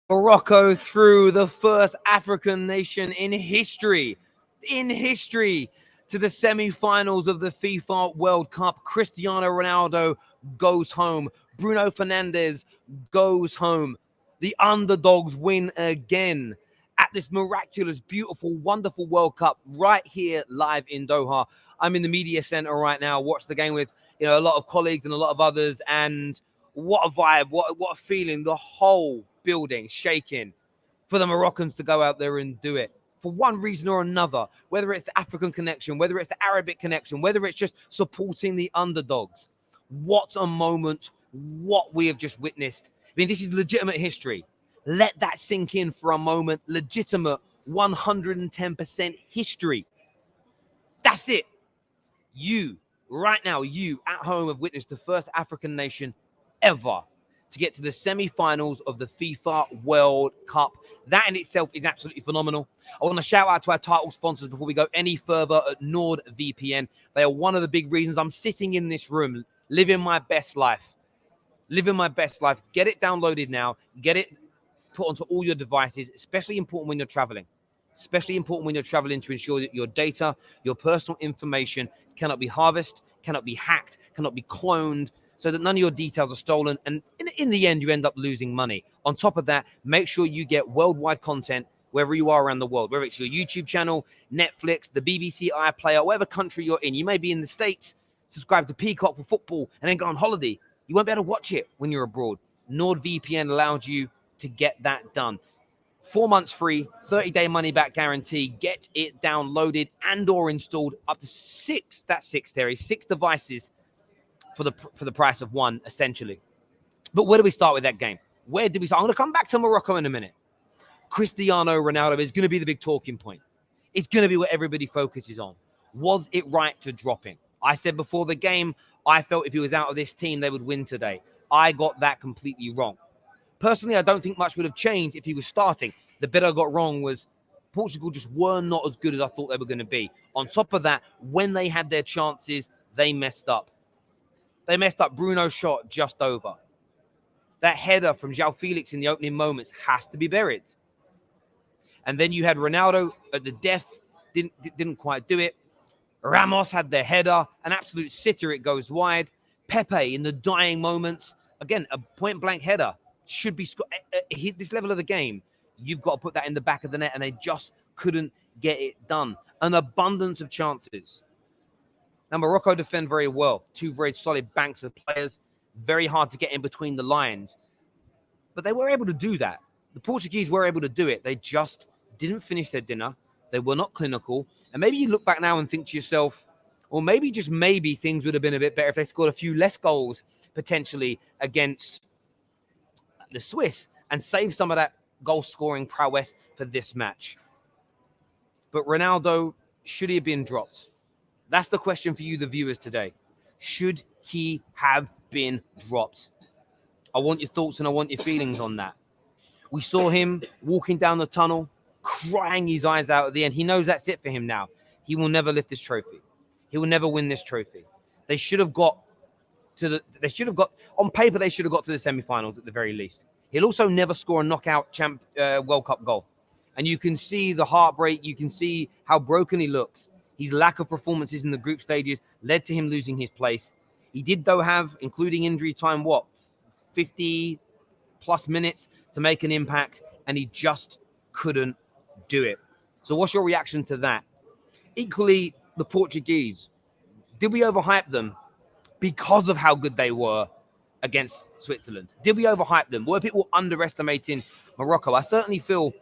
Morocco through the first African nation in history, to the semi-finals of the FIFA World Cup. Cristiano Ronaldo goes home. Bruno Fernandes goes home. The underdogs win again at this miraculous, beautiful, wonderful World Cup right here live in Doha. I'm in the media center right now. Watch the game with a lot of colleagues and a lot of others, and what a vibe, what a feeling. The whole building shaking for the Moroccans to go out there and do it for one reason or another, whether it's the African connection, whether it's the Arabic connection, whether it's just supporting the underdogs. What a moment, what we have just witnessed. I mean, this is legitimate history. Let that sink in for a moment. Legitimate 110% history. That's it. You, right now, you at home have witnessed the first African nation ever to get to the semi-finals of the FIFA World Cup. That in itself is absolutely phenomenal. I want to shout out to our title sponsors before we go any further at NordVPN. They are one of the big reasons I'm sitting in this room, living my best life. Living my best life. Get it downloaded now. Get it put onto all your devices, especially important when you're traveling. Especially important when you're traveling to ensure that your data, your personal information cannot be harvested, cannot be hacked, cannot be cloned, so that none of your details are stolen. And in the end, you end up losing money. On top of that, make sure you get worldwide content wherever you are around the world, whether it's your YouTube channel, Netflix, the BBC iPlayer, whatever country you're in. You may be in the States, subscribe to Peacock for football, and then go on holiday. You won't be able to watch it when you're abroad. NordVPN allows you to get that done. 4 months free, 30-day money-back guarantee. Get it downloaded and or installed up to six devices for the price of one, essentially. But where do we start with that game? Where did we start? I'm going to come back to Morocco in a minute. Cristiano Ronaldo is going to be the big talking point. It's going to be what everybody focuses on. Was it right to drop him? I said before the game, I felt if he was out of this team, they would win today. I got that completely wrong. Personally, I don't think much would have changed if he was starting. The bit I got wrong was Portugal just were not as good as I thought they were going to be. On top of that, when they had their chances, they messed up. They messed up. Bruno's shot just over. That header from João Felix in the opening moments has to be buried. And then you had Ronaldo at the death, didn't quite do it. Ramos had their header, an absolute sitter, it goes wide. Pepe in the dying moments, again, a point-blank header. Should be scored. This level of the game, you've got to put that in the back of the net, and they just couldn't get it done. An abundance of chances. Now, Morocco defend very well. Two very solid banks of players. Very hard to get in between the lines. But they were able to do that. The Portuguese were able to do it. They just didn't finish their dinner. They were not clinical. And maybe you look back now and think to yourself, or maybe, just maybe, things would have been a bit better if they scored a few less goals, potentially, against the Swiss, and save some of that goal-scoring prowess for this match. But Ronaldo, should he have been dropped? That's the question for you, the viewers, today. Should he have been dropped? I want your thoughts and I want your feelings on that. We saw him walking down the tunnel, crying his eyes out at the end. He knows that's it for him now. He will never lift this trophy. He will never win this trophy. They should have got on paper, they should have got to the semi-finals at the very least. He'll also never score a knockout World Cup goal. And you can see the heartbreak. You can see how broken he looks. His lack of performances in the group stages led to him losing his place. He did, though, have, including injury time, 50 plus minutes to make an impact, and he just couldn't do it. So what's your reaction to that? Equally, the Portuguese. Did we overhype them because of how good they were against Switzerland? Did we overhype them? Were people underestimating Morocco? I certainly feel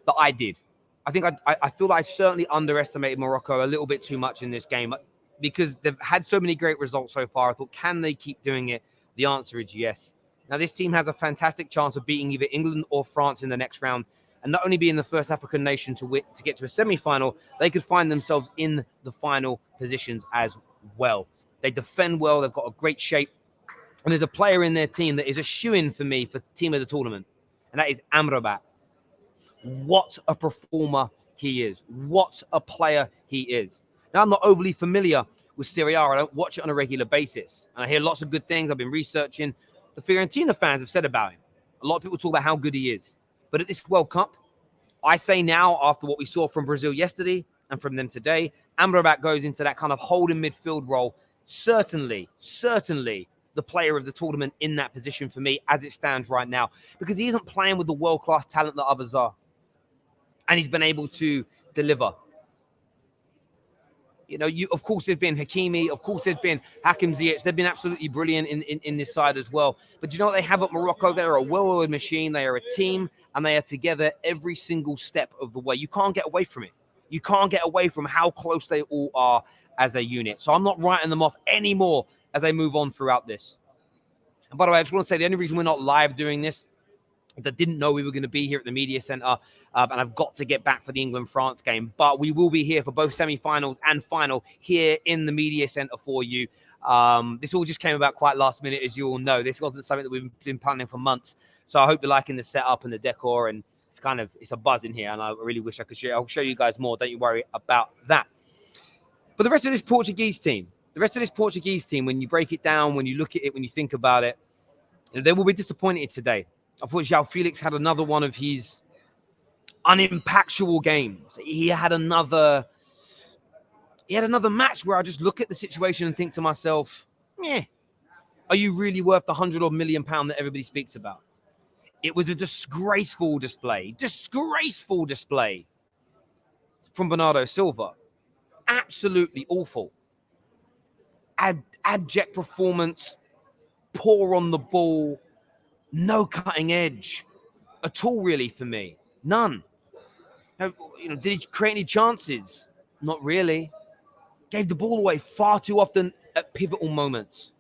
that I did. I feel like I certainly underestimated Morocco a little bit too much in this game because they've had so many great results so far. I thought, can they keep doing it? The answer is yes. Now, this team has a fantastic chance of beating either England or France in the next round, and not only being the first African nation to get to a semi-final, they could find themselves in the final positions as well. They defend well. They've got a great shape. And there's a player in their team that is a shoo-in for me for team of the tournament, and that is Amrabat. What a performer he is. What a player he is. Now, I'm not overly familiar with Serie A. I don't watch it on a regular basis. And I hear lots of good things. I've been researching. The Fiorentina fans have said about him. A lot of people talk about how good he is. But at this World Cup, I say now, after what we saw from Brazil yesterday and from them today, Amrabat goes into that kind of holding midfield role. Certainly the player of the tournament in that position for me as it stands right now, because he isn't playing with the world-class talent that others are. And he's been able to deliver. You know, of course, there's been Hakimi. Of course, there's been Hakim Ziyech. They've been absolutely brilliant in this side as well. But you know what they have at Morocco? They're a well-oiled machine. They are a team, and they are together every single step of the way. You can't get away from it. You can't get away from how close they all are as a unit. So I'm not writing them off anymore as they move on throughout this. And by the way, I just want to say the only reason we're not live doing this, I didn't know we were going to be here at the media center, and I've got to get back for the England-France game. But we will be here for both semi-finals and final here in the media center for you. This all just came about quite last minute, as you all know. This wasn't something that we've been planning for months. So I hope you're liking the setup and the decor, and it's a buzz in here, and I really wish I could share. I'll show you guys more. Don't you worry about that. But the rest of this Portuguese team, when you break it down, when you look at it, when you think about it, they will be disappointed today. I thought João Felix had another one of his unimpactful games. He had another match where I just look at the situation and think to myself, are you really worth the £100 million that everybody speaks about? It was a disgraceful display from Bernardo Silva. Absolutely awful. Abject performance, poor on the ball, no cutting edge at all, really, for me. None. Did he create any chances? Not really. Gave the ball away far too often at pivotal moments.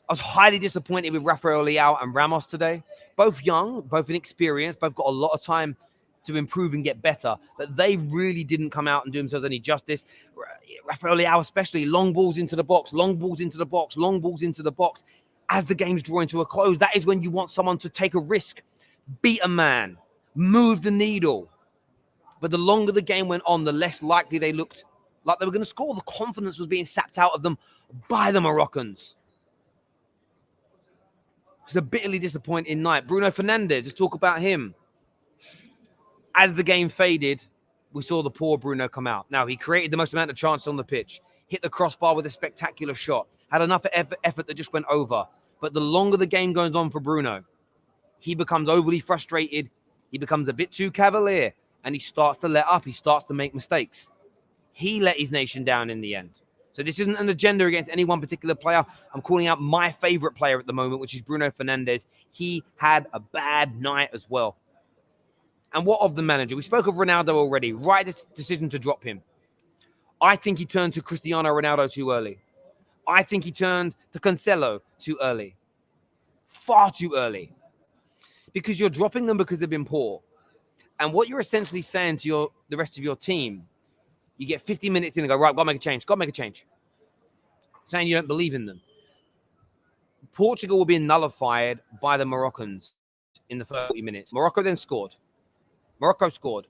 I was highly disappointed with Rafael Leao and Ramos today. Both young, both inexperienced, both got a lot of time to improve and get better, but they really didn't come out and do themselves any justice. Rafael Leao especially, long balls into the box. As the game's drawing to a close, that is when you want someone to take a risk, beat a man, move the needle. But the longer the game went on, the less likely they looked like they were going to score. The confidence was being sapped out of them by the Moroccans. It's a bitterly disappointing night. Bruno Fernandes, let's talk about him. As the game faded, we saw the poor Bruno come out. Now, he created the most amount of chances on the pitch, hit the crossbar with a spectacular shot, had enough effort that just went over. But the longer the game goes on for Bruno, he becomes overly frustrated, he becomes a bit too cavalier, and he starts to let up, he starts to make mistakes. He let his nation down in the end. So this isn't an agenda against any one particular player. I'm calling out my favorite player at the moment, which is Bruno Fernandes. He had a bad night as well. And what of the manager? We spoke of Ronaldo already. Right decision to drop him. I think he turned to Cristiano Ronaldo too early. I think he turned to Cancelo too early. Far too early. Because you're dropping them because they've been poor. And what you're essentially saying to the rest of your team, you get 50 minutes in and go, right, got to make a change. Saying you don't believe in them. Portugal will be nullified by the Moroccans in the first 40 minutes. Morocco scored.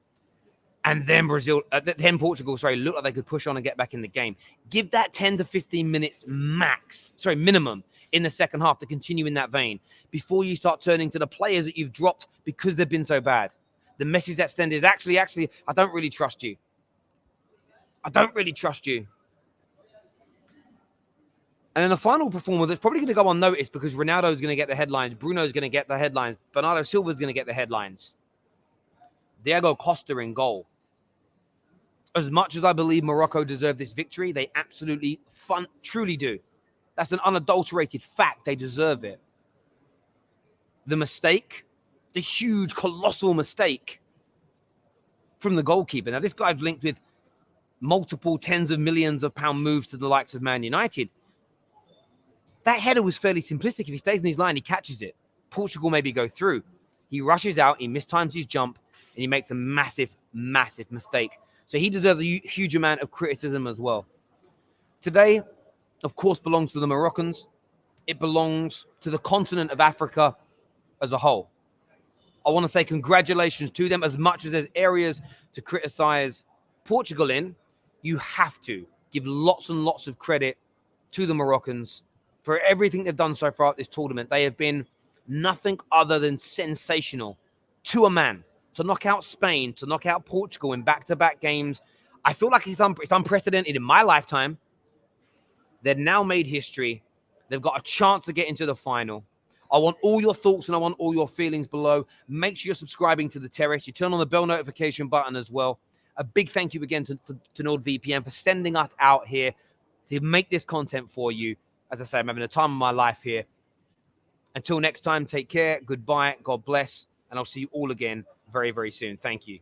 And then Portugal looked like they could push on and get back in the game. Give that 10 to 15 minutes minimum in the second half to continue in that vein before you start turning to the players that you've dropped because they've been so bad. The message that sends is actually, I don't really trust you. And then the final performer that's probably going to go unnoticed because Ronaldo's going to get the headlines, Bruno's going to get the headlines, Bernardo Silva's going to get the headlines. Diego Costa in goal. As much as I believe Morocco deserved this victory, they absolutely truly do. That's an unadulterated fact. They deserve it. The mistake, the huge, colossal mistake from the goalkeeper. Now, this guy's linked with multiple tens of millions of pound moves to the likes of Man United. That header was fairly simplistic. If he stays in his line, he catches it. Portugal maybe go through. He rushes out, he mistimes his jump, and he makes a massive, massive mistake. So he deserves a huge amount of criticism as well. Today, of course, belongs to the Moroccans. It belongs to the continent of Africa as a whole. I want to say congratulations to them. As much as there's areas to criticize Portugal in, you have to give lots and lots of credit to the Moroccans for everything they've done so far at this tournament. They have been nothing other than sensational to a man. To knock out Spain, to knock out Portugal in back-to-back games. I feel like it's unprecedented in my lifetime. They've now made history. They've got a chance to get into the final. I want all your thoughts and I want all your feelings below. Make sure you're subscribing to The Terrace. You turn on the bell notification button as well. A big thank you again to NordVPN for sending us out here to make this content for you. As I say, I'm having a time of my life here. Until next time, take care. Goodbye. God bless. And I'll see you all again very, very soon. Thank you.